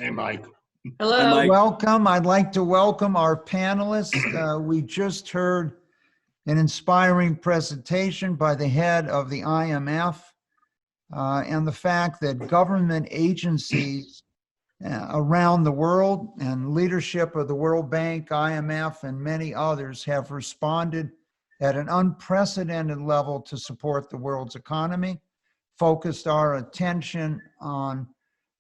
Hey, Mike. Hello. Hi, Mike. Welcome. I'd like to welcome our panelists. We just heard an inspiring presentation by the head of the IMF and the fact that government agencies around the world and leadership of the World Bank, IMF, and many others have responded at an unprecedented level to support the world's economy, focused our attention on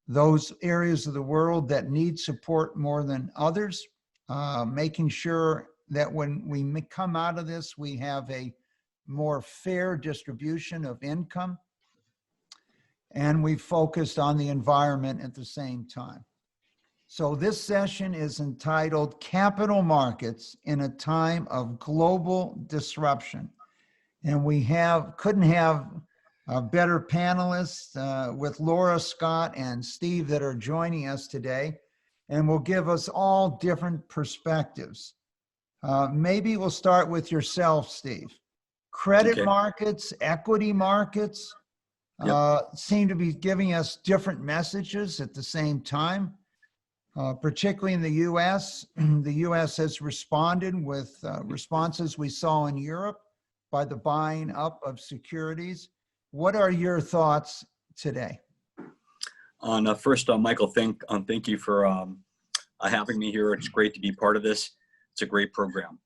those areas of the world that need support more than others, making sure that when we come out of this, we have a more fair distribution of income, and we focused on the environment at the same time. So this session is entitled Capital Markets in a Time of Global Disruption. And we couldn't have better panelists with Lara, Scott, and Steve that are joining us today, and will give us all different perspectives. Maybe we'll start with yourself, Steve. Credit markets, equity markets seem to be giving us different messages at the same time, particularly in the US. The US has responded with responses we saw in Europe by the buying up of securities. What are your thoughts today? First, Michael, thank you for having me here. It's great to be part of this. It's a great program.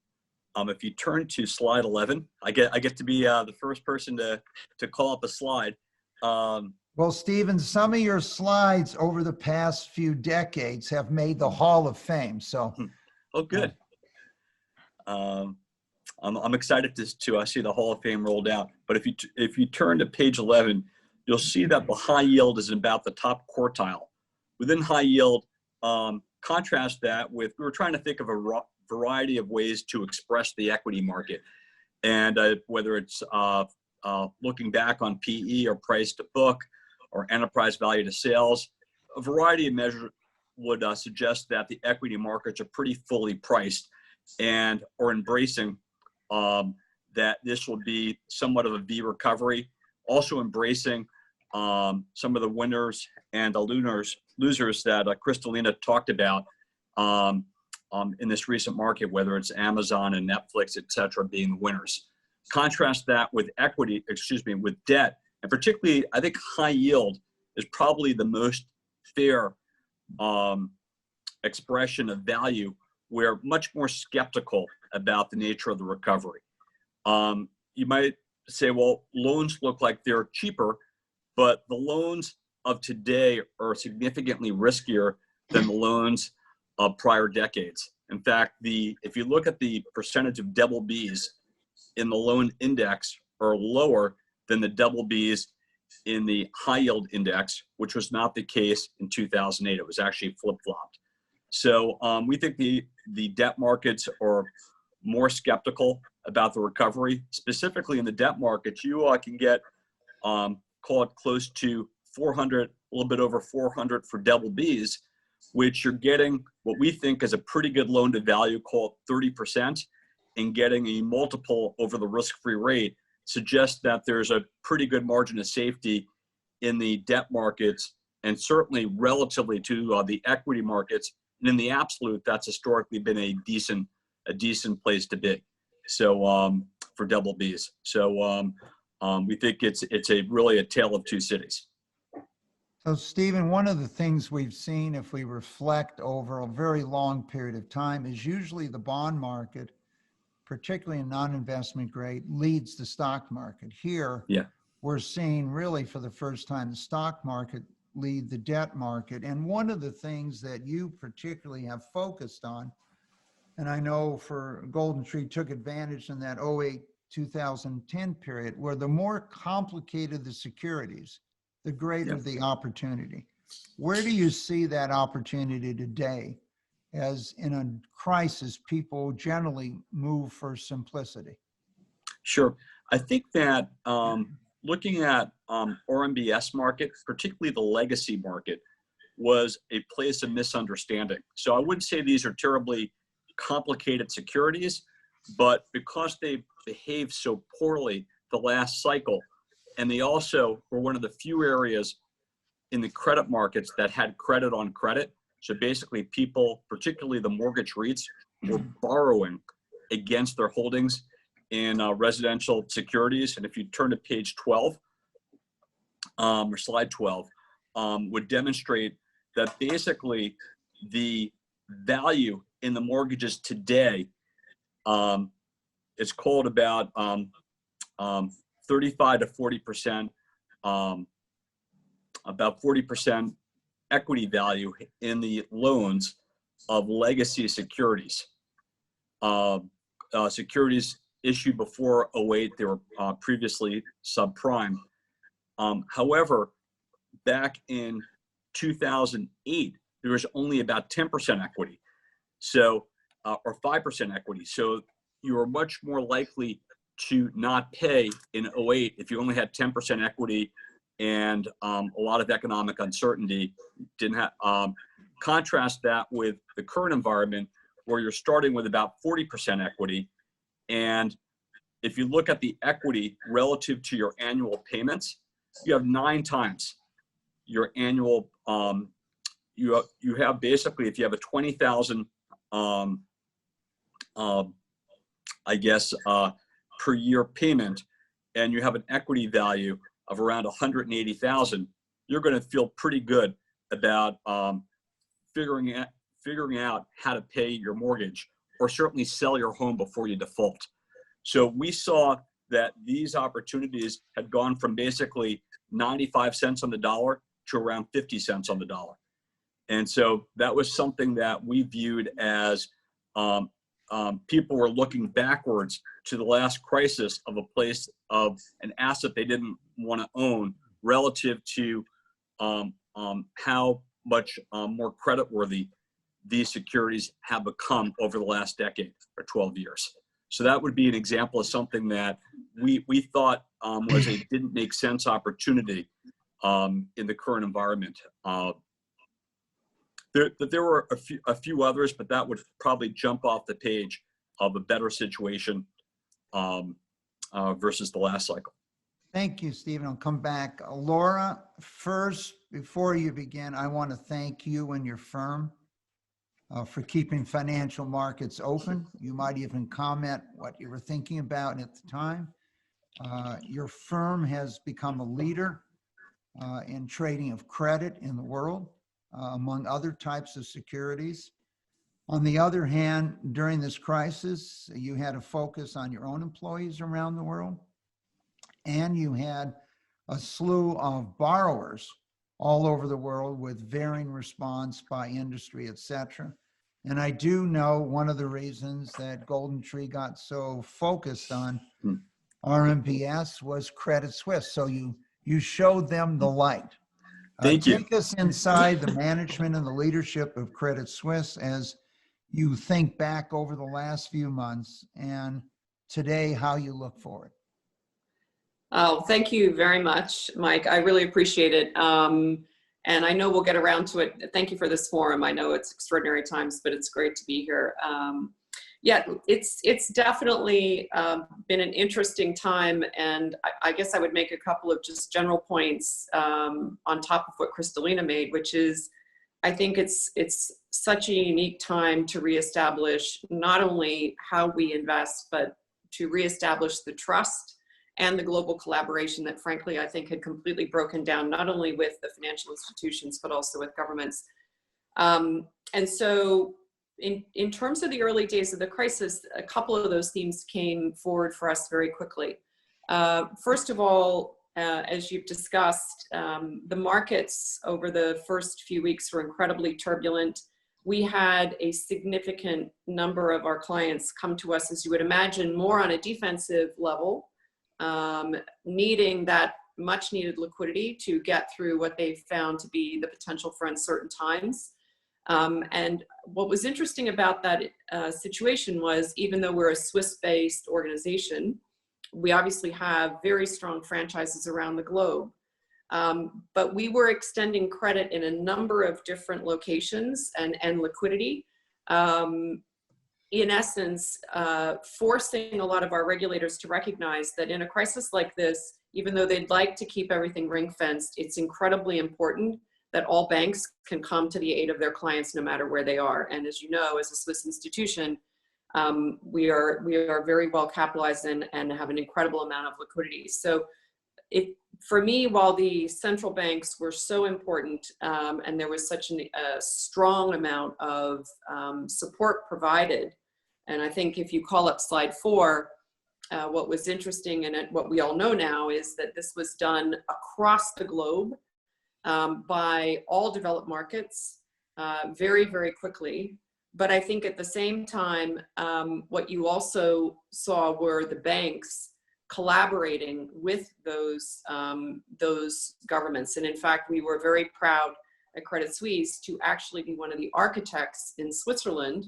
If you turn to slide 11, I get to be the first person to call up a slide. Well, Stephen, some of your slides over the past few decades have made the Hall of Fame. So, oh, good. I'm excited to see the Hall of Fame rolled out. But if you turn to page 11, you'll see that the high yield is about the top quartile. Within high yield, contrast that with, we were trying to think of a variety of ways to express the equity market. And whether it's looking back on PE or price to book or enterprise value to sales, a variety of measures would suggest that the equity markets are pretty fully priced and are embracing that this will be somewhat of a V recovery, also embracing some of the winners and the losers that Kristalina talked about in this recent market, whether it's Amazon and Netflix, et cetera, being the winners. Contrast that with with debt, and particularly, I think high yield is probably the most fair expression of value. We're much more skeptical about the nature of the recovery. You might say, well, loans look like they're cheaper, but the loans of today are significantly riskier than the loans of prior decades. In fact, if you look at the percentage of double Bs in the loan index are lower than the double Bs in the high yield index, which was not the case in 2008. It was actually flip-flopped. So we think the debt markets are more skeptical about the recovery. Specifically in the debt markets, you can get, call it close to 400, a little bit over 400 for double Bs, which you're getting what we think is a pretty good loan to value, call it 30%, and getting a multiple over the risk-free rate suggests that there's a pretty good margin of safety in the debt markets, and certainly relatively to the equity markets. And in the absolute, that's historically been a decent place to be. So for double Bs. So we think it's really a tale of two cities. So Stephen, one of the things we've seen if we reflect over a very long period of time is usually the bond market, particularly in non-investment grade, leads the stock market. Here, we're seeing really for the first time the stock market lead the debt market. And one of the things that you particularly have focused on, and I know for GoldenTree took advantage in that 2008-2010 period, where the more complicated the securities, the greater the opportunity. Where do you see that opportunity today? As in a crisis, people generally move for simplicity. Sure. I think that looking at RMBS market, particularly the legacy market, was a place of misunderstanding. So I wouldn't say these are terribly complicated securities, but because they behaved so poorly the last cycle, and they also were one of the few areas in the credit markets that had credit on credit, So basically people, particularly the mortgage REITs, were borrowing against their holdings in residential securities. And if you turn to page 12, or slide 12, would demonstrate that basically the value in the mortgages today is called about 35 to 40%, about 40% equity value in the loans of legacy securities. Securities issued before '08, they were previously subprime. However, back in 2008, there was only about 10% equity, so or 5% equity. So you were much more likely to not pay in '08 if you only had 10% equity and a lot of economic uncertainty. Didn't have contrast that with the current environment where you're starting with about 40% equity, and if you look at the equity relative to your annual payments, you have 9 times your annual. You have basically, if you have a 20,000, I guess, per year payment, and you have an equity value of around 180,000, you're going to feel pretty good about figuring out how to pay your mortgage, or certainly sell your home before you default. So we saw that these opportunities had gone from basically 95 cents on the dollar to around 50 cents on the dollar. And so that was something that we viewed as people were looking backwards to the last crisis of a place of an asset they didn't want to own relative to how much more creditworthy these securities have become over the last decade or 12 years. So that would be an example of something that we thought was a didn't make sense opportunity in the current environment. There were a few others, but that would probably jump off the page of a better situation versus the last cycle. Thank you, Stephen. I'll come back. Laura, first, before you begin, I want to thank you and your firm for keeping financial markets open. You might even comment what you were thinking about at the time. Your firm has become a leader in trading of credit in the world, among other types of securities. On the other hand, during this crisis, you had a focus on your own employees around the world, and you had a slew of borrowers all over the world with varying response by industry, et cetera. And I do know one of the reasons that GoldenTree got so focused on RMBS was Credit Suisse. So you showed them the light. Thank you. Take us inside the management and the leadership of Credit Suisse as you think back over the last few months and today, how you look forward. Oh, thank you very much, Mike. I really appreciate it. And I know we'll get around to it. Thank you for this forum. I know it's extraordinary times, but it's great to be here. Yeah, it's definitely been an interesting time. And I guess I would make a couple of just general points on top of what Kristalina made, which is, I think it's such a unique time to reestablish not only how we invest, but to reestablish the trust and the global collaboration that, frankly, I think had completely broken down, not only with the financial institutions, but also with governments. And so in terms of the early days of the crisis, a couple of those themes came forward for us very quickly. First of all, as you've discussed, the markets over the first few weeks were incredibly turbulent. We had a significant number of our clients come to us, as you would imagine, more on a defensive level, needing that much needed liquidity to get through what they found to be the potential for uncertain times. And what was interesting about that situation was, even though we're a Swiss-based organization, we obviously have very strong franchises around the globe. But we were extending credit in a number of different locations and liquidity. In essence, forcing a lot of our regulators to recognize that in a crisis like this, even though they'd like to keep everything ring-fenced, it's incredibly important that all banks can come to the aid of their clients no matter where they are. And as you know, as a Swiss institution, we are very well capitalized and have an incredible amount of liquidity. So for me, while the central banks were so important and there was such a strong amount of support provided, and I think if you call up slide 4, what was interesting and what we all know now is that this was done across the globe by all developed markets very, very quickly. But I think at the same time, what you also saw were the banks collaborating with those governments. And in fact, we were very proud at Credit Suisse to actually be one of the architects in Switzerland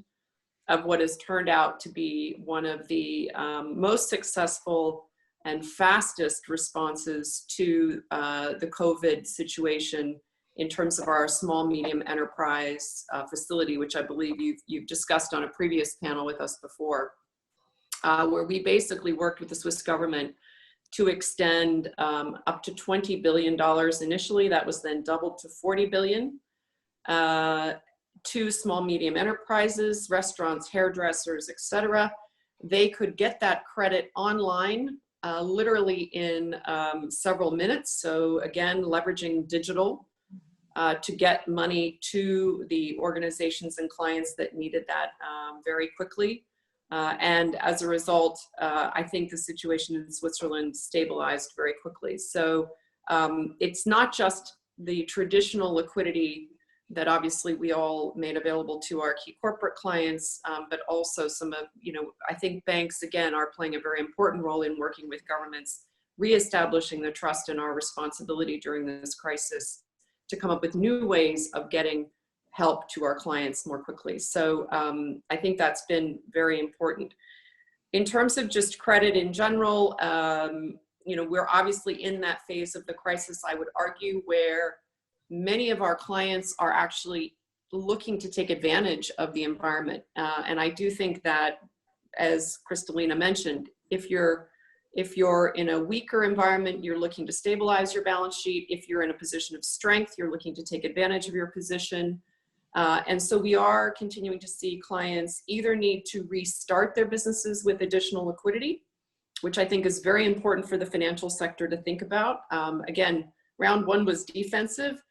of what has turned out to be one of the most successful and fastest responses to the COVID situation in terms of our small medium enterprise facility, which I believe you've discussed on a previous panel with us before, where we basically worked with the Swiss government to extend up to $20 billion initially. That was then doubled to $40 billion to small medium enterprises, restaurants, hairdressers, etc. They could get that credit online literally in several minutes. So again, leveraging digital to get money to the organizations and clients that needed that very quickly. And as a result, I think the situation in Switzerland stabilized very quickly. So it's not just the traditional liquidity that obviously we all made available to our key corporate clients, but also some of, I think banks, again, are playing a very important role in working with governments, reestablishing the trust in our responsibility during this crisis to come up with new ways of getting help to our clients more quickly. So I think that's been very important. In terms of just credit in general, we're obviously in that phase of the crisis, I would argue, where many of our clients are actually looking to take advantage of the environment. And I do think that, as Kristalina mentioned, if you're in a weaker environment, you're looking to stabilize your balance sheet. If you're in a position of strength, you're looking to take advantage of your position. And so we are continuing to see clients either need to restart their businesses with additional liquidity, which I think is very important for the financial sector to think about. Again, round 1 was defensive.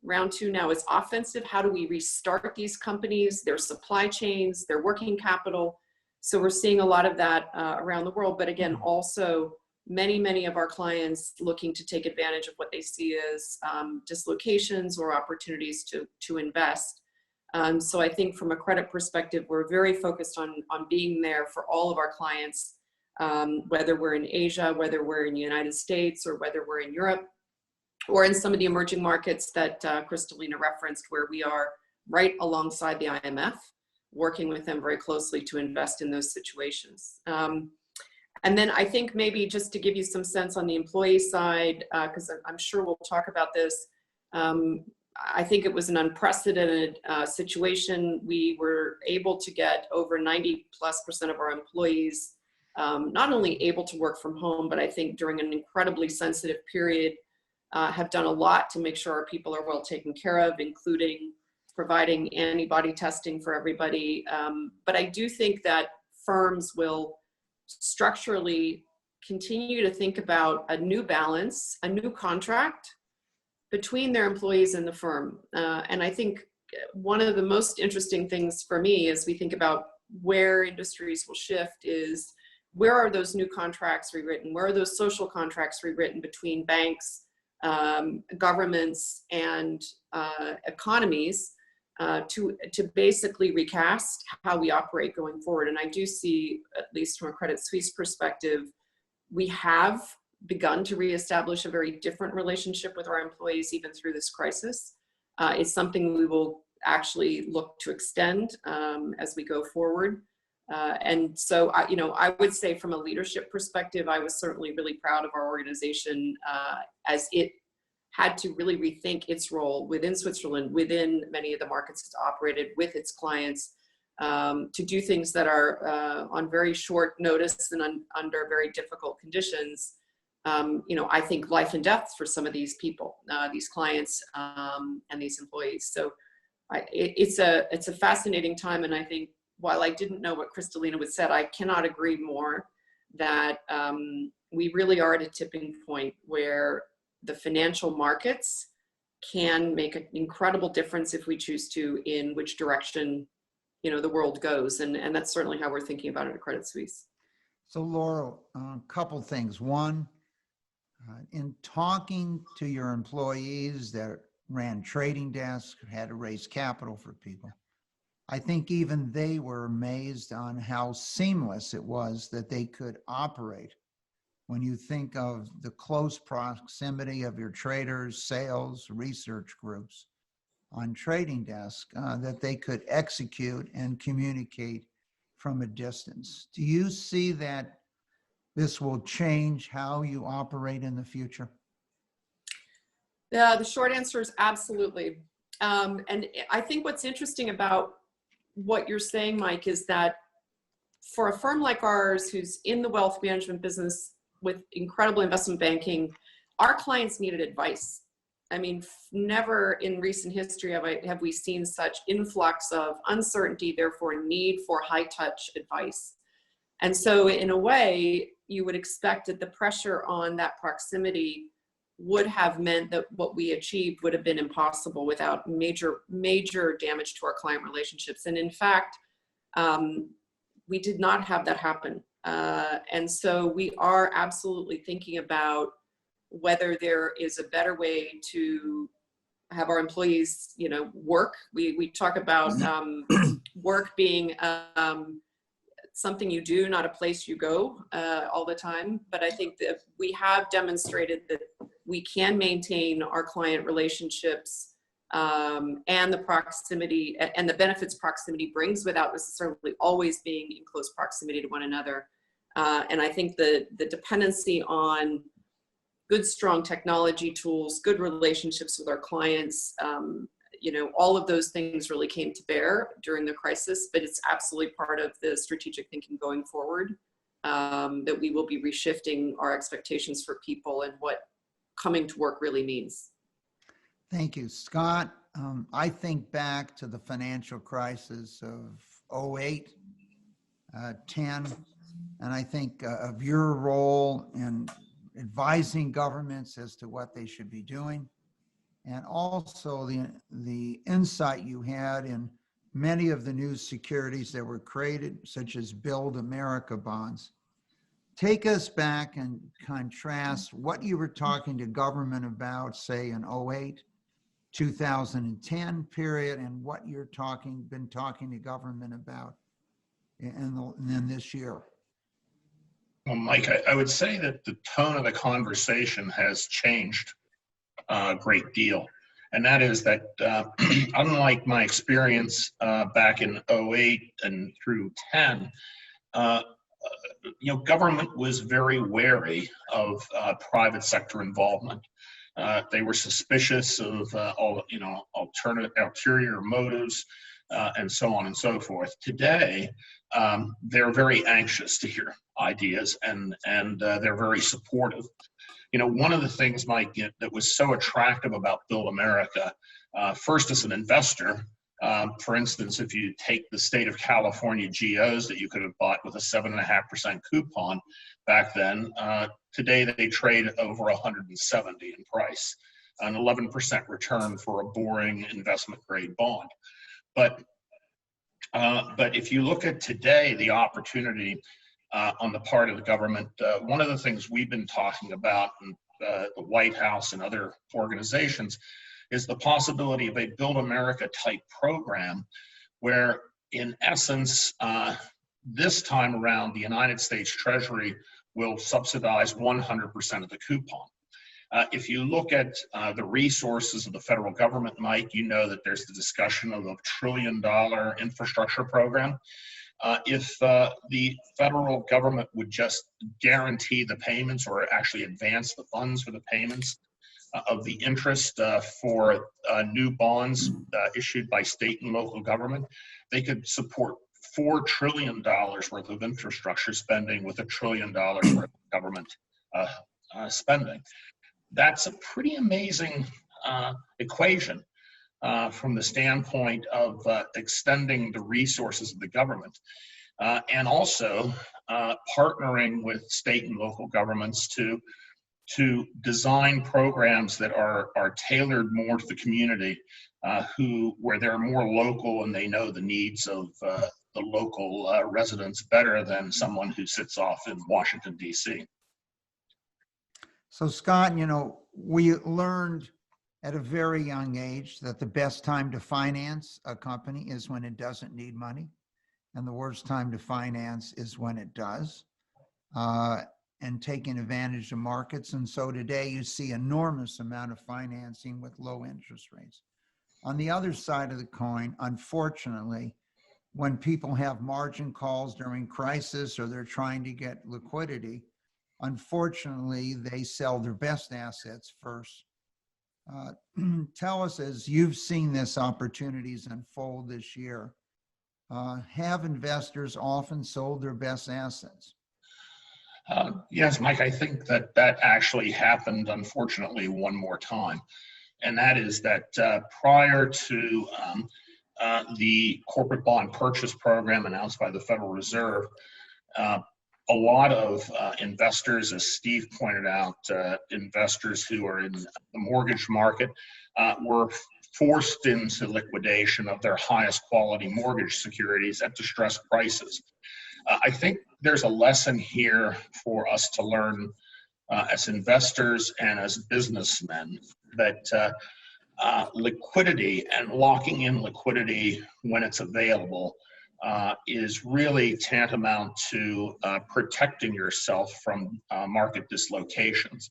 Round 2 now is offensive. How do we restart these companies, their supply chains, their working capital? So we're seeing a lot of that around the world. But again, also many of our clients looking to take advantage of what they see as dislocations or opportunities to invest. So I think from a credit perspective, we're very focused on being there for all of our clients, whether we're in Asia, whether we're in the United States, or whether we're in Europe, or in some of the emerging markets that Kristalina referenced, where we are right alongside the IMF, working with them very closely to invest in those situations. And then I think maybe just to give you some sense on the employee side, because I'm sure we'll talk about this, I think it was an unprecedented situation. We were able to get over 90+% of our employees not only able to work from home, but I think during an incredibly sensitive period, have done a lot to make sure our people are well taken care of, including providing antibody testing for everybody. But I do think that firms will structurally continue to think about a new balance, a new contract between their employees and the firm. And I think one of the most interesting things for me as we think about where industries will shift is, where are those new contracts rewritten? Where are those social contracts rewritten between banks, governments, and economies to basically recast how we operate going forward? And I do see, at least from a Credit Suisse perspective, we have begun to reestablish a very different relationship with our employees even through this crisis. It's something we will actually look to extend as we go forward. And so, I would say from a leadership perspective, I was certainly really proud of our organization as it had to really rethink its role within Switzerland, within many of the markets it's operated with its clients, to do things that are on very short notice and under very difficult conditions, I think life and death for some of these people, these clients, and these employees. So it's a fascinating time. And I think while I didn't know what Kristalina would said, I cannot agree more that we really are at a tipping point where the financial markets can make an incredible difference if we choose to, in which direction, the world goes. And that's certainly how we're thinking about it at Credit Suisse. So Laura, a couple things. One, in talking to your employees that ran trading desks, had to raise capital for people, I think even they were amazed on how seamless it was that they could operate. When you think of the close proximity of your traders, sales, research groups on trading desk, that they could execute and communicate from a distance. Do you see that this will change how you operate in the future? The short answer is absolutely. And I think what's interesting about what you're saying, Mike, is that for a firm like ours, who's in the wealth management business with incredible investment banking, our clients needed advice. I mean, never in recent history have we seen such influx of uncertainty, therefore need for high touch advice. And so in a way, you would expect that the pressure on that proximity would have meant that what we achieved would have been impossible without major damage to our client relationships. And in fact, we did not have that happen. And so we are absolutely thinking about whether there is a better way to have our employees, work. We talk about work being something you do, not a place you go all the time. But I think that we have demonstrated that we can maintain our client relationships and the proximity and the benefits proximity brings without necessarily always being in close proximity to one another. And I think the dependency on good, strong technology tools, good relationships with our clients, all of those things really came to bear during the crisis, but it's absolutely part of the strategic thinking going forward, that we will be reshifting our expectations for people and what coming to work really means. Thank you, Scott. I think back to the financial crisis of 08, 10, and I think of your role in advising governments as to what they should be doing, and also the insight you had in many of the new securities that were created, such as Build America bonds. Take us back and contrast what you were talking to government about, say in 08, 2010 period, and what you're been talking to government about in this year. Well, Mike, I would say that the tone of the conversation has changed a great deal. And that is that unlike my experience back in 08 and through 10, government was very wary of private sector involvement. They were suspicious of ulterior motives and so on and so forth. Today, they're very anxious to hear ideas and they're very supportive. One of the things, Mike, that was so attractive about Build America, first as an investor, for instance, if you take the state of California GOs that you could have bought with a 7.5% coupon back then, today they trade over 170 in price, an 11% return for a boring investment grade bond. But if you look at today, the opportunity on the part of the government, one of the things we've been talking about in the White House and other organizations is the possibility of a Build America type program where, in essence, this time around, the United States Treasury will subsidize 100% of the coupon. If you look at the resources of the federal government, Mike, you know that there's the discussion of a $1 trillion infrastructure program. If the federal government would just guarantee the payments or actually advance the funds for the payments of the interest for new bonds issued by state and local government, they could support $4 trillion worth of infrastructure spending with $1 trillion worth of government spending. That's a pretty amazing equation from the standpoint of extending the resources of the government and also partnering with state and local governments to design programs that are tailored more to the community, where they're more local and they know the needs of the local residents better than someone who sits off in Washington, D.C. So Scott, you know, we learned at a very young age that the best time to finance a company is when it doesn't need money, and the worst time to finance is when it does, and taking advantage of markets. And so today you see enormous amount of financing with low interest rates. On the other side of the coin, unfortunately, when people have margin calls during crisis or they're trying to get liquidity, unfortunately, they sell their best assets first. Tell us, as you've seen this opportunities unfold this year, have investors often sold their best assets? Yes, Mike, I think that actually happened, unfortunately, one more time. And that is that prior to the corporate bond purchase program announced by the Federal Reserve, a lot of investors, as Steve pointed out, investors who are in the mortgage market were forced into liquidation of their highest quality mortgage securities at distressed prices. I think there's a lesson here for us to learn as investors and as businessmen, that liquidity and locking in liquidity when it's available is really tantamount to protecting yourself from market dislocations.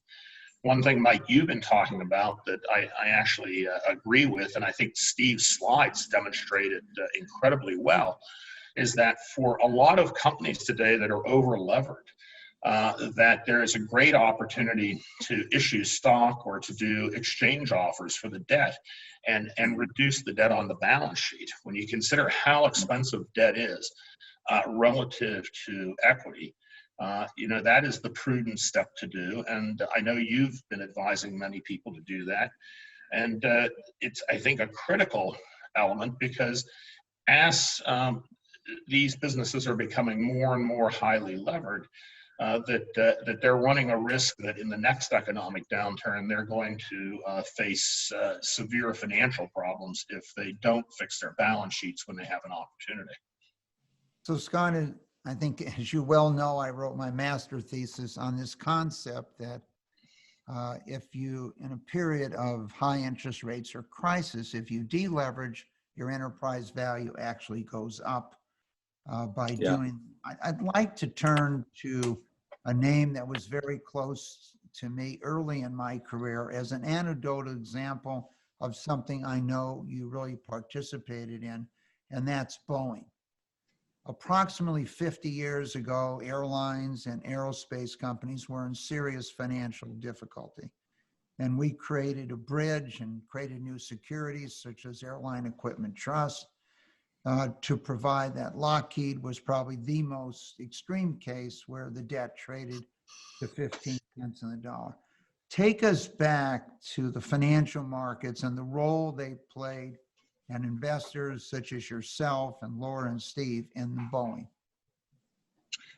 One thing, Mike, you've been talking about that I actually agree with, and I think Steve's slides demonstrated incredibly well, is that for a lot of companies today that are over levered, that there is a great opportunity to issue stock or to do exchange offers for the debt and reduce the debt on the balance sheet. When you consider how expensive debt is relative to equity, you know, that is the prudent step to do. And I know you've been advising many people to do that. And it's, I think, a critical element, because as these businesses are becoming more and more highly levered, that they're running a risk that in the next economic downturn, they're going to face severe financial problems if they don't fix their balance sheets when they have an opportunity. So Scott, I think, as you well know, I wrote my master thesis on this concept that if you, in a period of high interest rates or crisis, if you deleverage, your enterprise value actually goes up by doing. I'd like to turn to a name that was very close to me early in my career as an anecdotal example of something I know you really participated in, and that's Boeing. Approximately 50 years ago, airlines and aerospace companies were in serious financial difficulty. And we created a bridge and created new securities such as Airline Equipment Trust to provide that. Lockheed was probably the most extreme case where the debt traded to 15 cents on the dollar. Take us back to the financial markets and the role they played, and investors such as yourself and Lara and Steve in Boeing.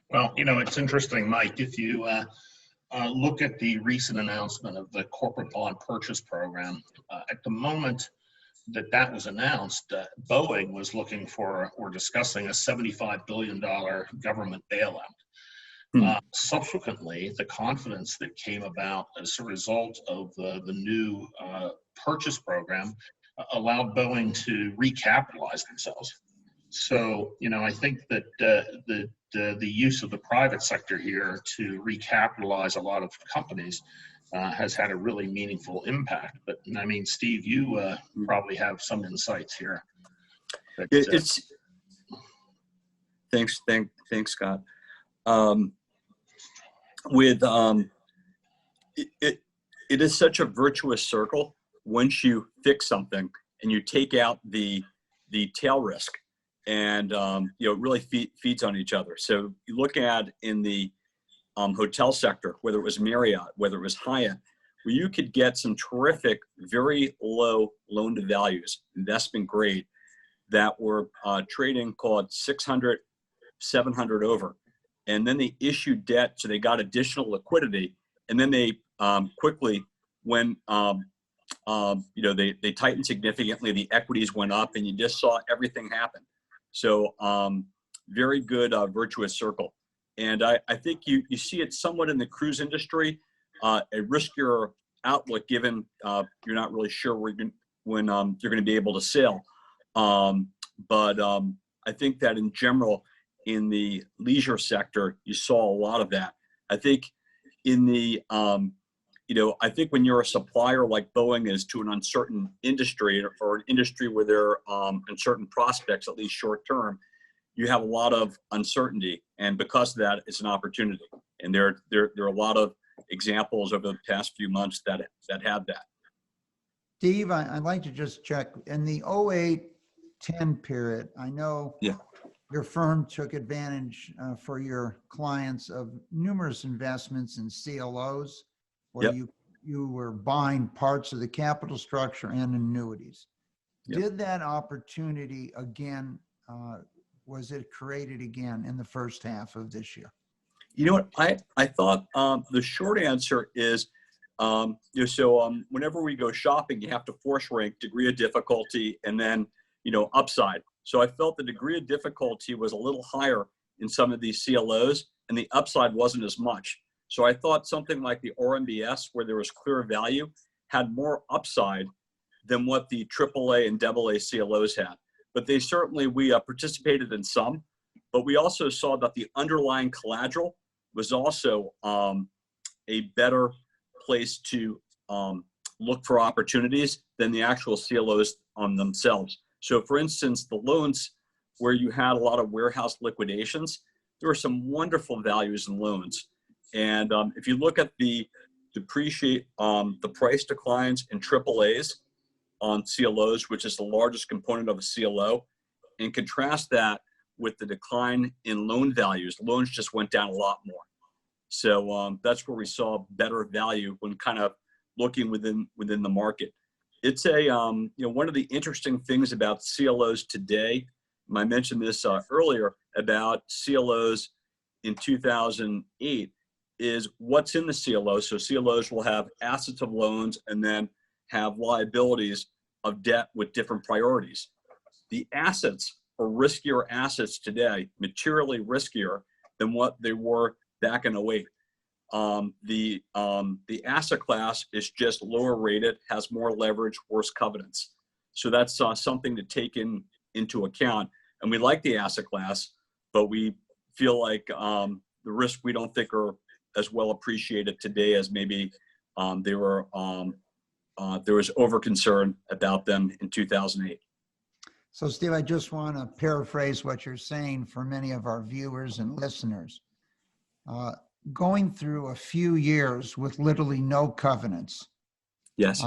Well, you know, it's interesting, Mike, if you look at the recent announcement of the corporate bond purchase program, at the moment that was announced, Boeing was looking for or discussing a $75 billion government bailout. Subsequently, the confidence that came about as a result of the new purchase program allowed Boeing to recapitalize themselves. So, you know, I think that the use of the private sector here to recapitalize a lot of companies has had a really meaningful impact. But I mean, Steve, you probably have some insights here. Thanks, Scott. It is such a virtuous circle once you fix something and you take out the tail risk, and you know, it really feeds on each other. So you look at in the hotel sector, whether it was Marriott, whether it was Hyatt, where you could get some terrific, very low loan to values, investment grade, that were trading called 600, 700 over. And then they issued debt, so they got additional liquidity. And then they quickly, when they tightened significantly, the equities went up, and you just saw everything happen. So very good virtuous circle. And I think you see it somewhat in the cruise industry, a riskier outlook given you're not really sure when you're going to be able to sail. But I think that in general, in the leisure sector, you saw a lot of that. I think in the, I think when you're a supplier like Boeing is to an uncertain industry, or an industry where there are uncertain prospects, at least short term, you have a lot of uncertainty. And because of that, it's an opportunity. And there are a lot of examples over the past few months that have that. Steve, I'd like to just check, in the 08-10 period, I know your firm took advantage for your clients of numerous investments in CLOs, where you were buying parts of the capital structure and annuities. Did that opportunity again, was it created again in the first half of this year? You know what, I thought the short answer is, whenever we go shopping, you have to force rank degree of difficulty and then, upside. So I felt the degree of difficulty was a little higher in some of these CLOs, and the upside wasn't as much. So I thought something like the RMBS, where there was clear value, had more upside than what the AAA and AA CLOs had. But they certainly, we participated in some, but we also saw that the underlying collateral was also a better place to look for opportunities than the actual CLOs themselves. So for instance, the loans where you had a lot of warehouse liquidations, there were some wonderful values in loans. And if you look at the price declines in AAAs on CLOs, which is the largest component of a CLO, and contrast that with the decline in loan values, loans just went down a lot more. So that's where we saw better value when kind of looking within the market. It's a one of the interesting things about CLOs today. I mentioned this earlier about CLOs in 2008 is what's in the CLO. So CLOs will have assets of loans and then have liabilities of debt with different priorities. The assets are riskier assets today, materially riskier than what they were back in 08. The asset class is just lower rated, has more leverage, worse covenants. So that's something to take into account. And we like the asset class, but we feel like the risk we don't think are as well appreciated today as maybe they were. There was over concern about them in 2008. So Steve, I just want to paraphrase what you're saying for many of our viewers and listeners. Going through a few years with literally no covenants, yes,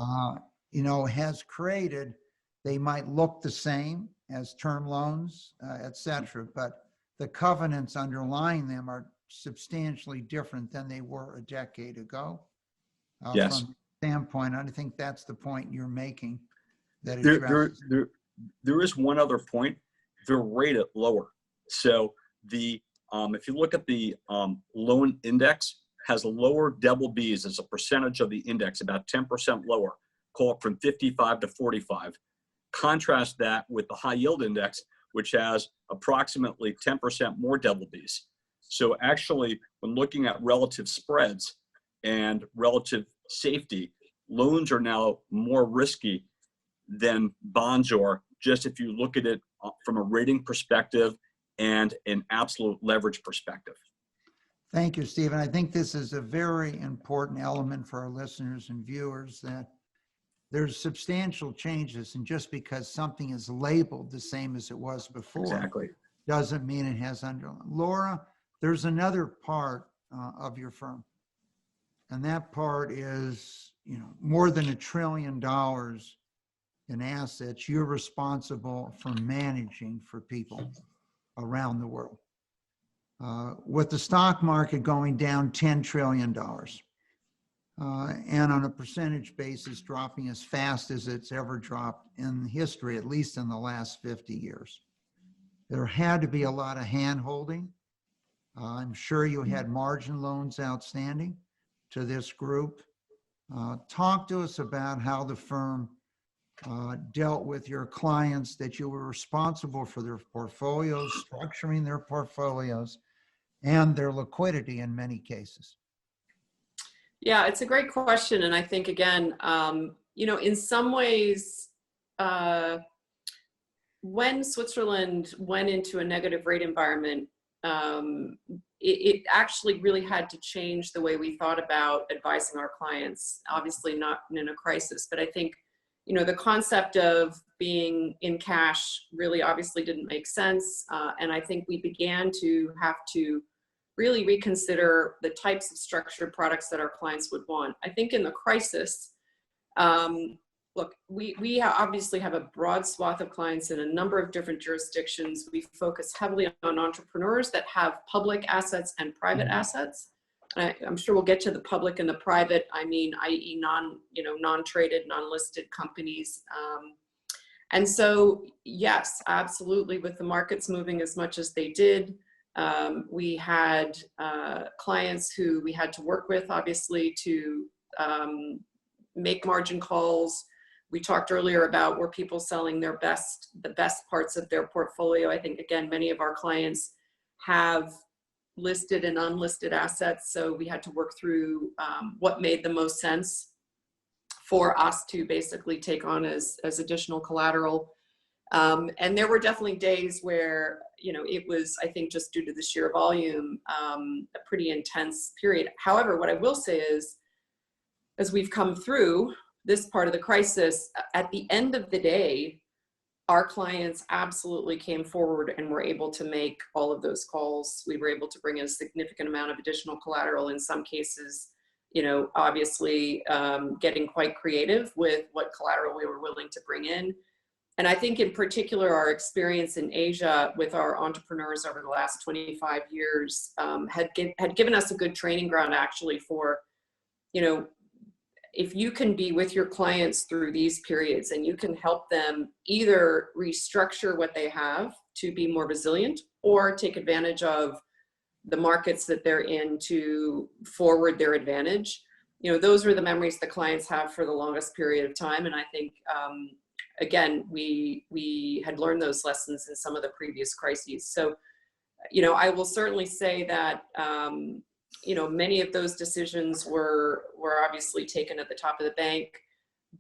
has created, they might look the same as term loans, et cetera, but the covenants underlying them are substantially different than they were a decade ago. Yes. From the standpoint, I think that's the point you're making. That there is one other point. They're rated lower. So if you look at the loan index, has lower double Bs as a percentage of the index, about 10% lower, call it from 55 to 45. Contrast that with the high yield index, which has approximately 10% more double Bs. So actually, when looking at relative spreads and relative safety, loans are now more risky than bonds are, just if you look at it from a rating perspective and an absolute leverage perspective. Thank you, Stephen. I think this is a very important element for our listeners and viewers, that there's substantial changes, and just because something is labeled the same as it was before, exactly, doesn't mean it has underlying. Laura, there's another part of your firm, and that part is, more than $1 trillion in assets you're responsible for managing for people around the world. with the stock market going down $10 trillion. And on a percentage basis, dropping as fast as it's ever dropped in history, at least in the last 50 years. There had to be a lot of hand-holding. I'm sure you had margin loans outstanding to this group. Talk to us about how the firm dealt with your clients, that you were responsible for their portfolios, structuring their portfolios, and their liquidity in many cases. Yeah, it's a great question. And I think, again, you know, in some ways, when Switzerland went into a negative rate environment, it actually really had to change the way we thought about advising our clients. Obviously not in a crisis, but I think, you know, the concept of being in cash really obviously didn't make sense. And I think we began to have to really reconsider the types of structured products that our clients would want. I think in the crisis, look, we obviously have a broad swath of clients in a number of different jurisdictions. We focus heavily on entrepreneurs that have public assets and private assets. I'm sure we'll get to the public and the private, I mean, i.e. non-traded, non-listed companies. And so, yes, absolutely, with the markets moving as much as they did, we had clients who we had to work with, obviously, to make margin calls. We talked earlier about were people selling the best parts of their portfolio. I think, again, many of our clients have listed and unlisted assets, so we had to work through what made the most sense for us to basically take on as additional collateral. And there were definitely days where, you know, it was, I think, just due to the sheer volume, a pretty intense period. However, what I will say is, as we've come through this part of the crisis, at the end of the day, our clients absolutely came forward and were able to make all of those calls. We were able to bring in a significant amount of additional collateral. In some cases, you know, obviously getting quite creative with what collateral we were willing to bring in. And I think in particular, our experience in Asia with our entrepreneurs over the last 25 years had given us a good training ground actually for, you know, if you can be with your clients through these periods and you can help them either restructure what they have to be more resilient or take advantage of the markets that they're in to forward their advantage, you know, those are the memories the clients have for the longest period of time. And I think, again, we had learned those lessons in some of the previous crises. So, you know, I will certainly say that, you know, many of those decisions were obviously taken at the top of the bank.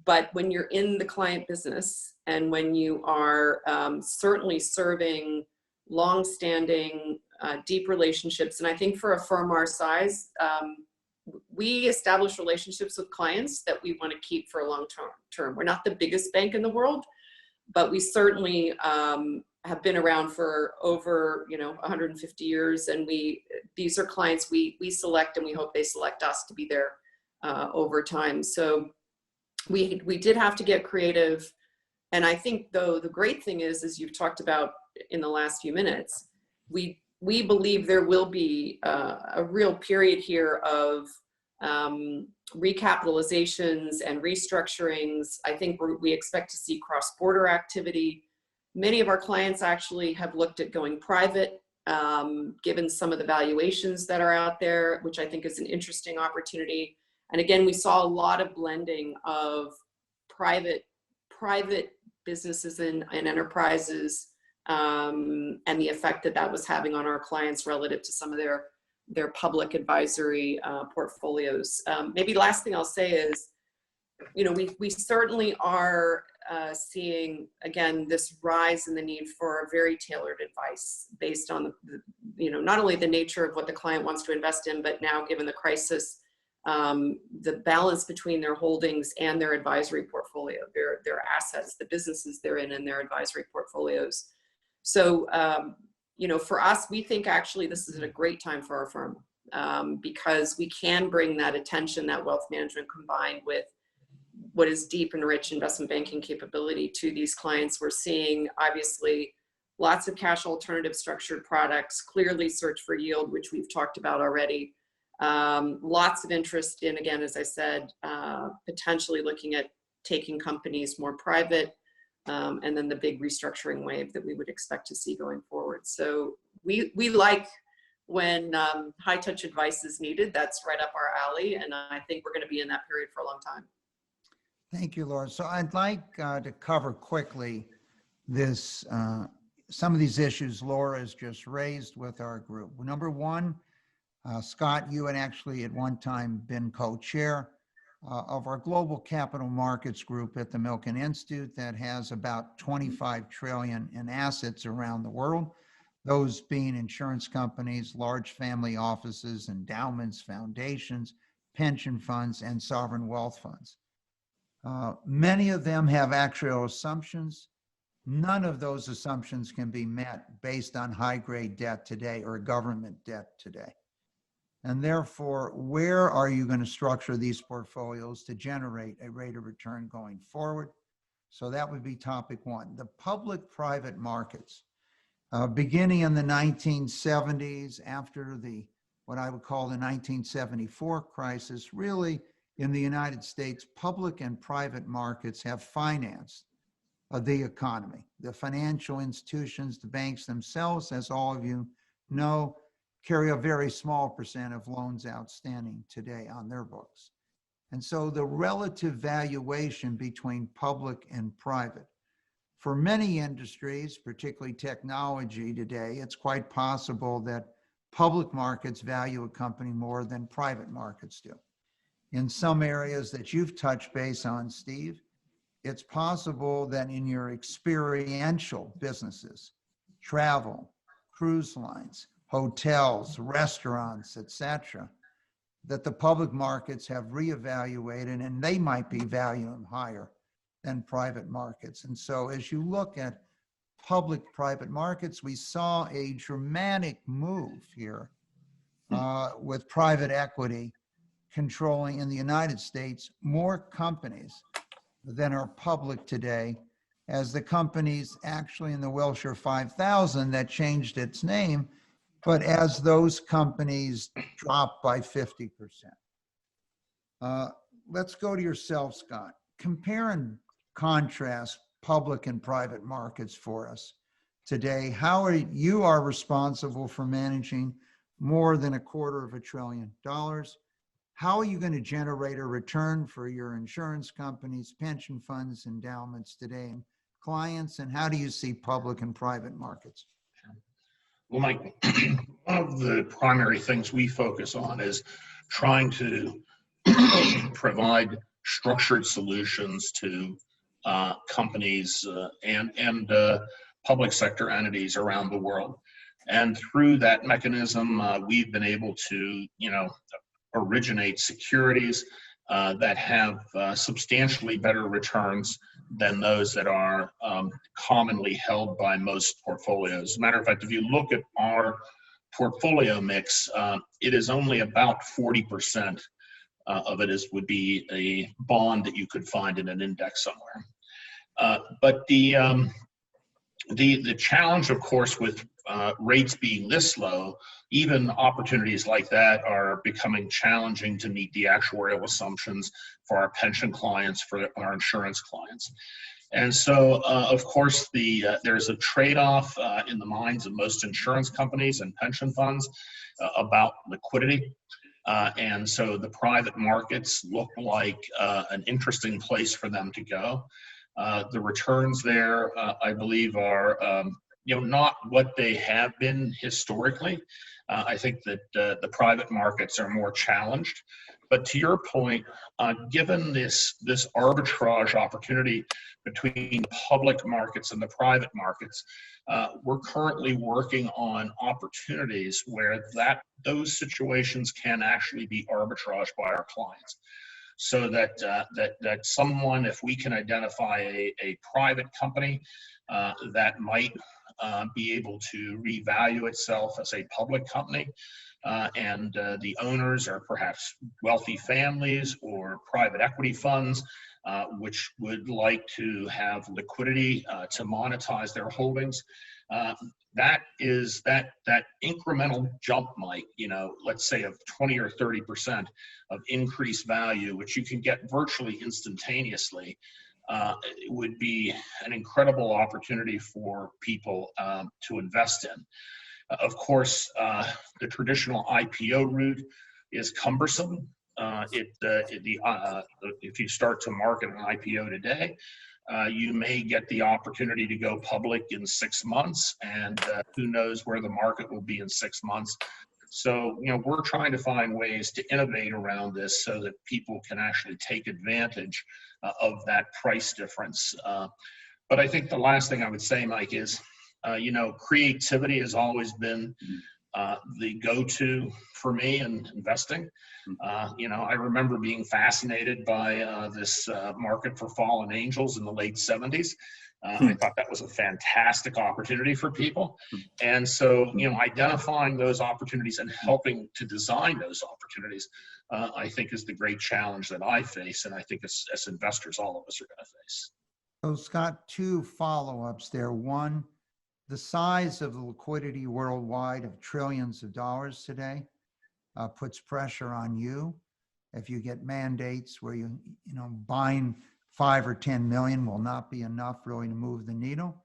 But when you're in the client business and when you are certainly serving long-standing, deep relationships, and I think for a firm our size, we establish relationships with clients that we want to keep for a long term. We're not the biggest bank in the world, but we certainly have been around for over, you know, 150 years. And these are clients we select, and we hope they select us to be there over time. So we did have to get creative. And I think, though, the great thing is, as you've talked about in the last few minutes, we believe there will be a real period here of recapitalizations and restructurings. I think we expect to see cross-border activity. Many of our clients actually have looked at going private, given some of the valuations that are out there, which I think is an interesting opportunity. And again, we saw a lot of blending of private businesses and enterprises, and the effect that was having on our clients relative to some of their public advisory portfolios. Maybe last thing I'll say is, you know, we certainly are seeing, again, this rise in the need for very tailored advice based on, you know, not only the nature of what the client wants to invest in, but now given the crisis, the balance between their holdings and their advisory portfolio, their assets, the businesses they're in, and their advisory portfolios. So, you know, for us, we think actually this is a great time for our firm because we can bring that attention, that wealth management combined with what is deep and rich investment banking capability to these clients. We're seeing, obviously, lots of cash alternative structured products, clearly search for yield, which we've talked about already. Lots of interest in, again, as I said, potentially looking at taking companies more private, and then the big restructuring wave that we would expect to see going forward. So we like when high touch advice is needed. That's right up our alley, and I think we're going to be in that period for a long time. Thank you, Laura. So I'd like to cover quickly this, some of these issues Laura has just raised with our group. Number one, Scott, you had actually at one time been co-chair of our global capital markets group at the Milken Institute that has about 25 trillion in assets around the world, those being insurance companies, large family offices, endowments, foundations, pension funds, and sovereign wealth funds. Many of them have actuarial assumptions. None of those assumptions can be met based on high-grade debt today or government debt today. And therefore, where are you going to structure these portfolios to generate a rate of return going forward? So that would be topic one. The public-private markets, beginning in the 1970s, after the what I would call the 1974 crisis, really in the United States, public and private markets have financed the economy. The financial institutions, the banks themselves, as all of you know, carry a very small percent of loans outstanding today on their books. And so the relative valuation between public and private, for many industries, particularly technology today, it's quite possible that public markets value a company more than private markets do. In some areas that you've touched base on, Steve, it's possible that in your experiential businesses, travel, cruise lines, hotels, restaurants, etc., that the public markets have reevaluated and they might be valuing higher than private markets. And so as you look at public-private markets, we saw a dramatic move here with private equity controlling in the United States more companies than are public today, as the companies actually in the Wilshire 5000 that changed its name, but as those companies dropped by 50%. Let's go to yourself, Scott. Compare and contrast public and private markets for us today. How are you are responsible for managing more than $250 billion. How are you going to generate a return for your insurance companies, pension funds, endowments today, and clients? And how do you see public and private markets? Well, Mike, one of the primary things we focus on is trying to provide structured solutions to companies and public sector entities around the world. And through that mechanism, we've been able to, originate securities that have substantially better returns than those that are commonly held by most portfolios. As a matter of fact, if you look at our portfolio mix, it is only about 40% of it would be a bond that you could find in an index somewhere. But the challenge, of course, with rates being this low, even opportunities like that are becoming challenging to meet the actuarial assumptions for our pension clients, for our insurance clients. And so, of course, there's a trade-off in the minds of most insurance companies and pension funds about liquidity. And so the private markets look like an interesting place for them to go. The returns there, I believe, are not what they have been historically. I think that the private markets are more challenged. But to your point, given this arbitrage opportunity between public markets and the private markets, we're currently working on opportunities where those situations can actually be arbitraged by our clients. So that someone, if we can identify a private company that might be able to revalue itself as a public company. And the owners are perhaps wealthy families or private equity funds, which would like to have liquidity to monetize their holdings. That is that incremental jump, Mike, let's say of 20 or 30% of increased value, which you can get virtually instantaneously. It would be an incredible opportunity for people to invest in. Of course, the traditional IPO route is cumbersome. If you start to market an IPO today, you may get the opportunity to go public in 6 months, and who knows where the market will be in 6 months. So, we're trying to find ways to innovate around this so that people can actually take advantage of that price difference. But I think the last thing I would say, Mike, is, creativity has always been the go-to for me in investing. I remember being fascinated by this market for fallen angels in the late 70s. I thought that was a fantastic opportunity for people. And so, identifying those opportunities and helping to design those opportunities, I think is the great challenge that I face. And I think as investors, all of us are going to face. So Scott, 2 follow-ups there. One, the size of the liquidity worldwide of trillions of dollars today puts pressure on you. If you get mandates where buying 5 or 10 million will not be enough really to move the needle.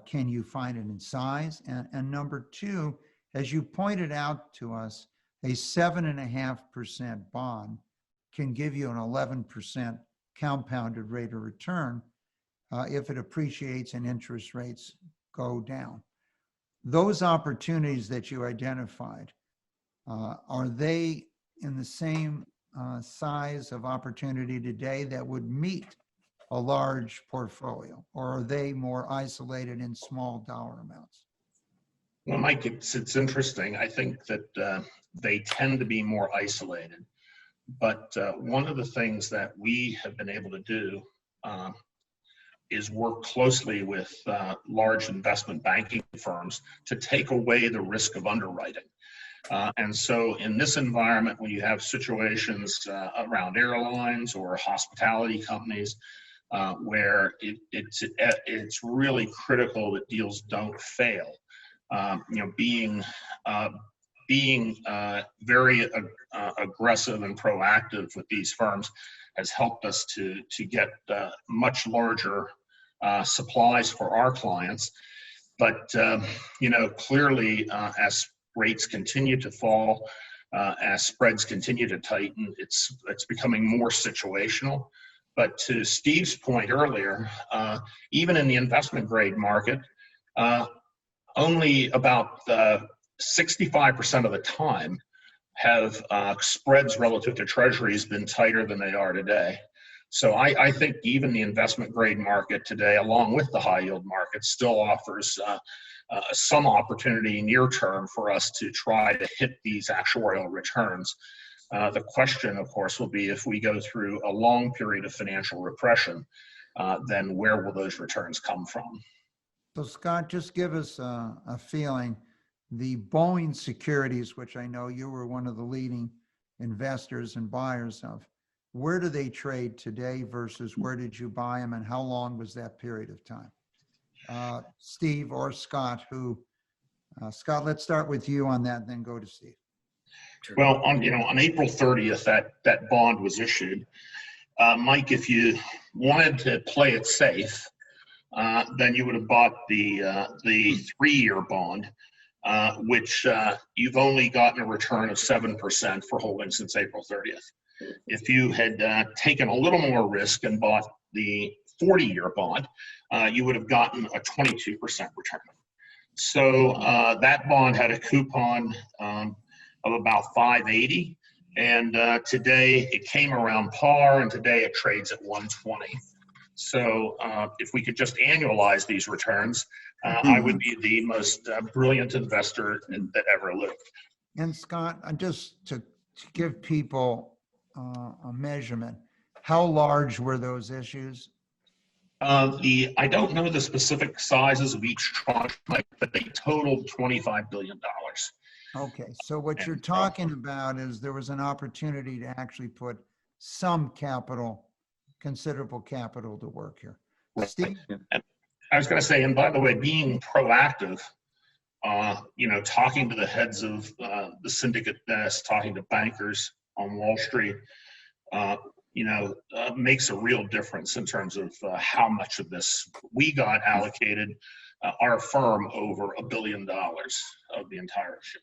Can you find it in size? And number 2, as you pointed out to us, a 7.5% bond can give you an 11% compounded rate of return if it appreciates and interest rates go down. Those opportunities that you identified, are they in the same size of opportunity today that would meet a large portfolio, or are they more isolated in small dollar amounts? Well, Mike, it's interesting. I think that they tend to be more isolated. But one of the things that we have been able to do is work closely with large investment banking firms to take away the risk of underwriting. And so in this environment, when you have situations around airlines or hospitality companies where it's really critical that deals don't fail, being very aggressive and proactive with these firms has helped us to get much larger supplies for our clients. But clearly, as rates continue to fall, as spreads continue to tighten, it's becoming more situational. But to Steve's point earlier, even in the investment grade market, only about 65% of the time have spreads relative to treasuries been tighter than they are today. So I think even the investment grade market today, along with the high yield market, still offers some opportunity near term for us to try to hit these actuarial returns. The question, of course, will be if we go through a long period of financial repression, then where will those returns come from? So Scott, just give us a feeling. The Boeing securities, which I know you were one of the leading investors and buyers of, where do they trade today versus where did you buy them, and how long was that period of time? Steve or Scott, Scott, let's start with you on that, then go to Steve. Well, on April 30th, that bond was issued. Mike, if you wanted to play it safe, then you would have bought the 3-year bond, which you've only gotten a return of 7% for holding since April 30th. If you had taken a little more risk and bought the 40-year bond, you would have gotten a 22% return. So that bond had a coupon of about 5.80, and today it came around par, and today it trades at 120. So if we could just annualize these returns, I would be the most brilliant investor that ever lived. And Scott, just to give people a measurement, how large were those issues? I don't know the specific sizes of each tranche, but they totaled $25 billion. Okay, so what you're And, talking about is there was an opportunity to actually put some capital, considerable capital to work here. Right. Steve? And I was going to say, and by the way, being proactive, talking to the heads of the syndicate desk, talking to bankers on Wall Street, makes a real difference in terms of how much of this we got allocated, our firm, over $1 billion of the entire issue.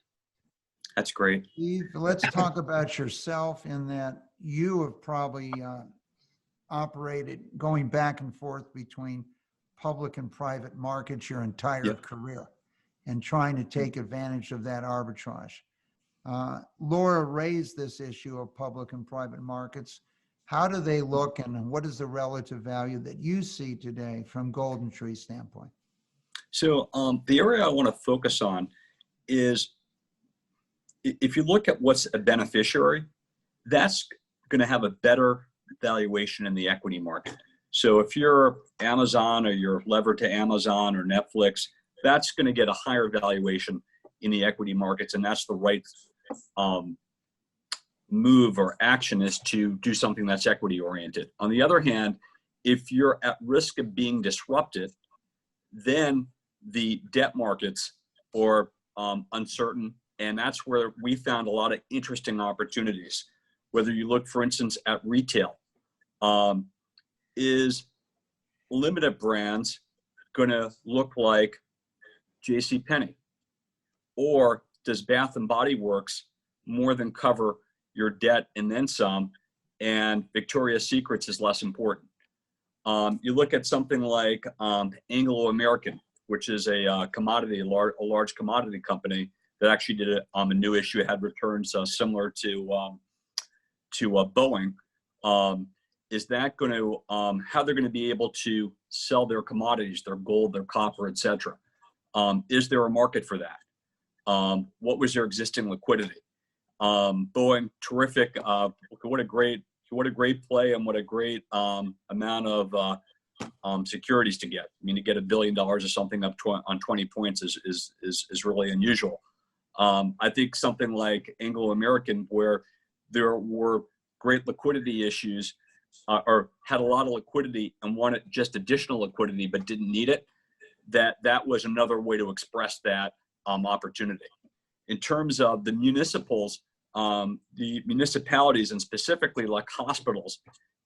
That's great. Steve, let's talk about yourself in that you have probably operated going back and forth between public and private markets your entire Yep. career and trying to take advantage of that arbitrage. Laura raised this issue of public and private markets. How do they look, and what is the relative value that you see today from GoldenTree standpoint? So the area I want to focus on is, if you look at what's a beneficiary, that's going to have a better valuation in the equity market. So if you're Amazon or you're levered to Amazon or Netflix, that's going to get a higher valuation in the equity markets, and that's the right move or action, is to do something that's equity oriented. On the other hand, if you're at risk of being disrupted, then the debt markets are uncertain, and that's where we found a lot of interesting opportunities. Whether you look, for instance, at retail, is limited brands going to look like JCPenney? Or does Bath and Body Works more than cover your debt and then some, and Victoria's Secrets is less important? You look at something like Anglo-American, which is a large commodity company that actually did a new issue. It had returns similar to Boeing. Is that going to, how they're going to be able to sell their commodities, their gold, their copper, et cetera? Is there a market for that? What was their existing liquidity? Boeing, terrific. What a great play, and what a great amount of securities to get. I mean, to get $1 billion or something up on 20 points is really unusual. I think something like Anglo-American, where there were great liquidity issues, or had a lot of liquidity and wanted just additional liquidity but didn't need it, that was another way to express that opportunity. In terms of the municipals, the municipalities, and specifically like hospitals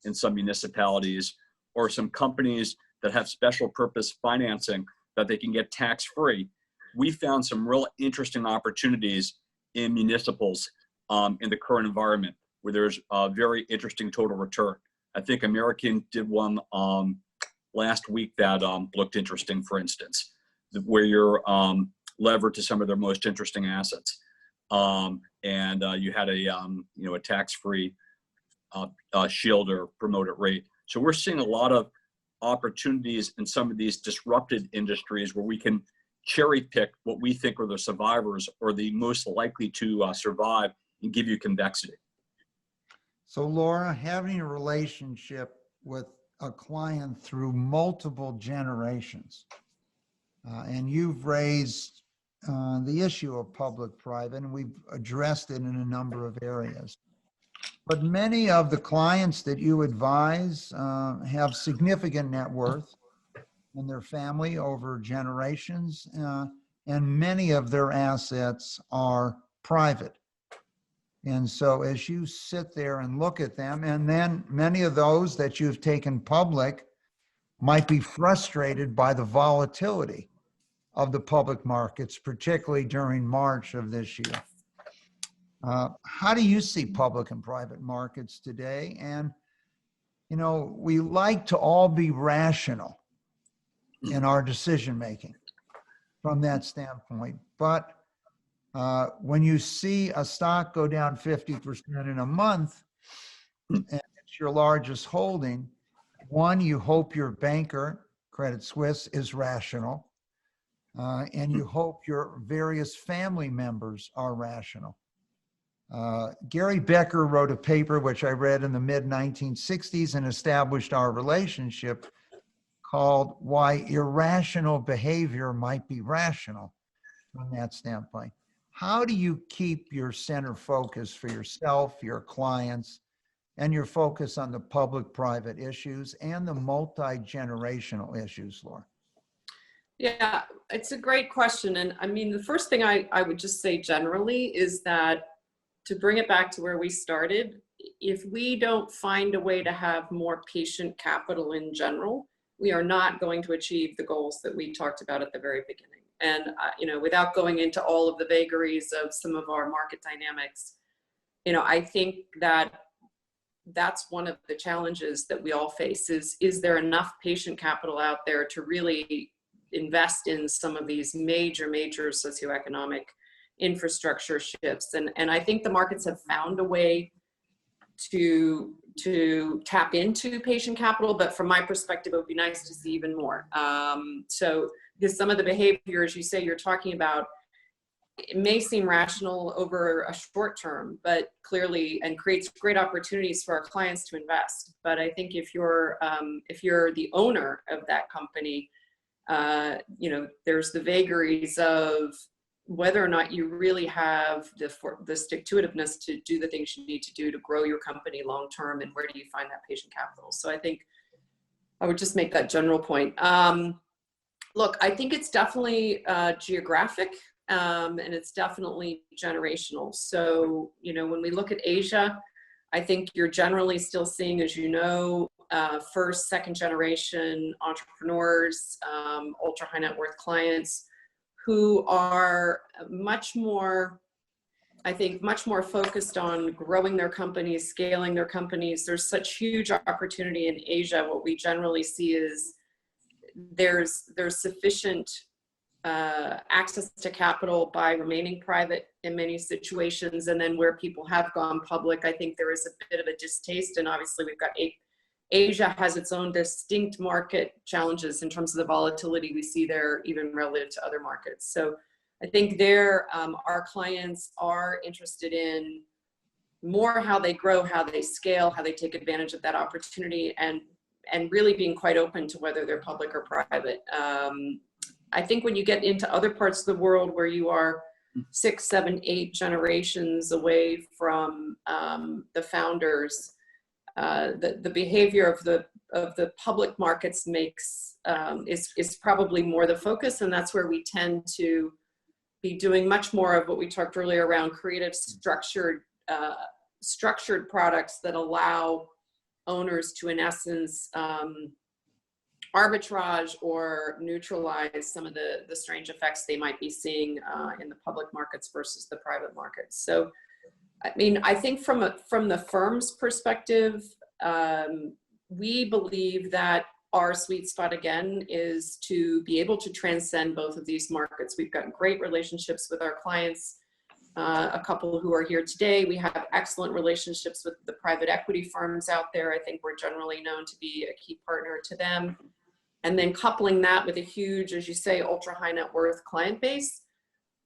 in some municipalities, or some companies that have special purpose financing that they can get tax-free, we found some real interesting opportunities in municipals in the current environment, where there's a very interesting total return. I think American did one last week that looked interesting, for instance, where you're levered to some of their most interesting assets. And you had a tax-free shield or promoted rate. So we're seeing a lot of opportunities in some of these disrupted industries where we can cherry pick what we think are the survivors or the most likely to survive and give you convexity. So Laura, having a relationship with a client through multiple generations, and you've raised the issue of public-private, and we've addressed it in a number of areas. But many of the clients that you advise have significant net worth in their family over generations, and many of their assets are private. And so as you sit there and look at them, and then many of those that you've taken public might be frustrated by the volatility of the public markets, particularly during March of this year. How do you see public and private markets today? And, we like to all be rational in our decision-making from that standpoint. But when you see a stock go down 50% in a month, and it's your largest holding, one, you hope your banker, Credit Suisse, is rational. And you hope your various family members are rational. Gary Becker wrote a paper, which I read in the mid-1960s and established our relationship, called Why Irrational Behavior Might Be Rational from that standpoint. How do you keep your center focus for yourself, your clients, and your focus on the public-private issues and the multi-generational issues, Laura? Yeah, it's a great question. And I mean, the first thing I would just say generally is that, to bring it back to where we started, if we don't find a way to have more patient capital in general, we are not going to achieve the goals that we talked about at the very beginning. And, you know, without going into all of the vagaries of some of our market dynamics, you know, I think that that's one of the challenges that we all face is there enough patient capital out there to really invest in some of these major socioeconomic infrastructure shifts? And I think the markets have found a way to tap into patient capital, but from my perspective, it would be nice to see even more. So because some of the behaviors you say you're talking about, it may seem rational over a short term, but clearly, and creates great opportunities for our clients to invest. But I think if you're the owner of that company, you know, there's the vagaries of whether or not you really have the stick-to-itiveness to do the things you need to do to grow your company long term, and where do you find that patient capital? So I think I would just make that general point. Look, I think it's definitely geographic, and it's definitely generational. So, you know, when we look at Asia, I think you're generally still seeing, as you know, first, second generation entrepreneurs, ultra high net worth clients who are much more, I think, much more focused on growing their companies, scaling their companies. There's such huge opportunity in Asia. What we generally see is there's sufficient access to capital by remaining private in many situations. And then where people have gone public, I think there is a bit of a distaste. And obviously we've got Asia has its own distinct market challenges in terms of the volatility we see there, even relative to other markets. So I think there, our clients are interested in more how they grow, how they scale, how they take advantage of that opportunity, and really being quite open to whether they're public or private. I think when you get into other parts of the world where you are 6, 7, 8 generations away from the founders, the behavior of the public markets is probably more the focus, and that's where we tend to be doing much more of what we talked earlier around creative, structured products that allow owners to, in essence, arbitrage or neutralize some of the strange effects they might be seeing in the public markets versus the private markets. So, I mean, I think from the firm's perspective, we believe that our sweet spot, again, is to be able to transcend both of these markets. We've got great relationships with our clients, a couple who are here today. We have excellent relationships with the private equity firms out there. I think we're generally known to be a key partner to them. And then coupling that with a huge, as you say, ultra high net worth client base,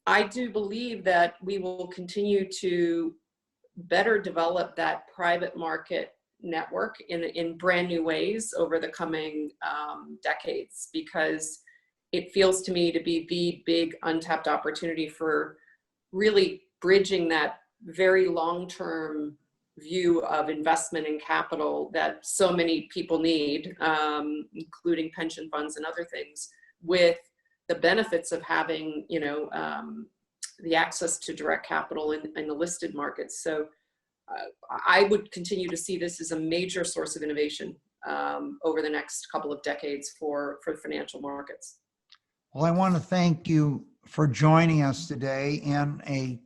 I do believe that we will continue to better develop that private market network in brand new ways over the coming decades, because it feels to me to be the big untapped opportunity for really bridging that very long-term view of investment in capital that so many people need, including pension funds and other things, with the benefits of having, you know, the access to direct capital in the listed markets. So I would continue to see this as a major source of innovation over the next couple of decades for financial markets. Well, I want to thank you for joining us today in a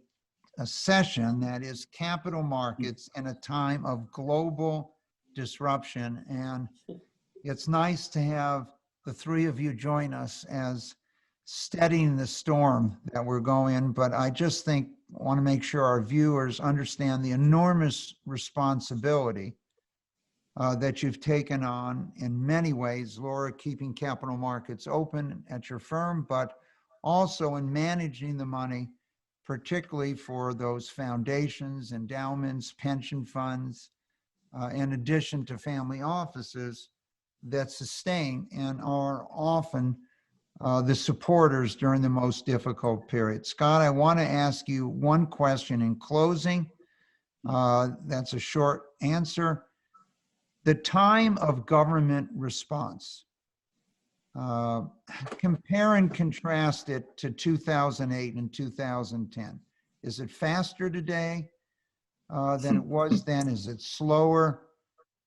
session that is capital markets in a time of global disruption. And it's nice to have the three of you join us as steadying the storm that we're going, but I just think I want to make sure our viewers understand the enormous responsibility that you've taken on in many ways, Laura, keeping capital markets open at your firm, but also in managing the money, particularly for those foundations, endowments, pension funds, in addition to family offices, that sustain and are often the supporters during the most difficult period. Scott, I want to ask you one question in closing. That's a short answer. The time of government response, compare and contrast it to 2008 and 2010. Is it faster today than it was then? Is it slower?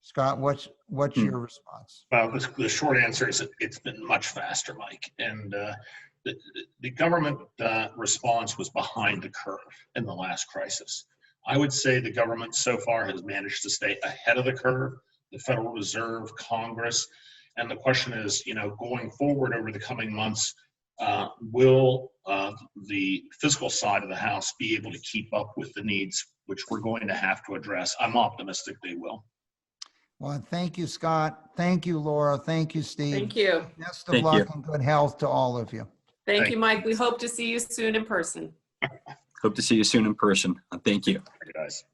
Scott, what's your response? Well, the short answer is it's been much faster, Mike. And the government response was behind the curve in the last crisis. I would say the government so far has managed to stay ahead of the curve, the Federal Reserve, Congress. And the question is, going forward over the coming months, will the fiscal side of the house be able to keep up with the needs, which we're going to have to address? I'm optimistic they will. Well, thank you, Scott. Thank you, Laura. Thank you, Steve. Thank you. Best of luck and good health to all of you. Thank you, Mike. We hope to see you soon in person. Hope to see you soon in person. Thank you. Thank you, guys.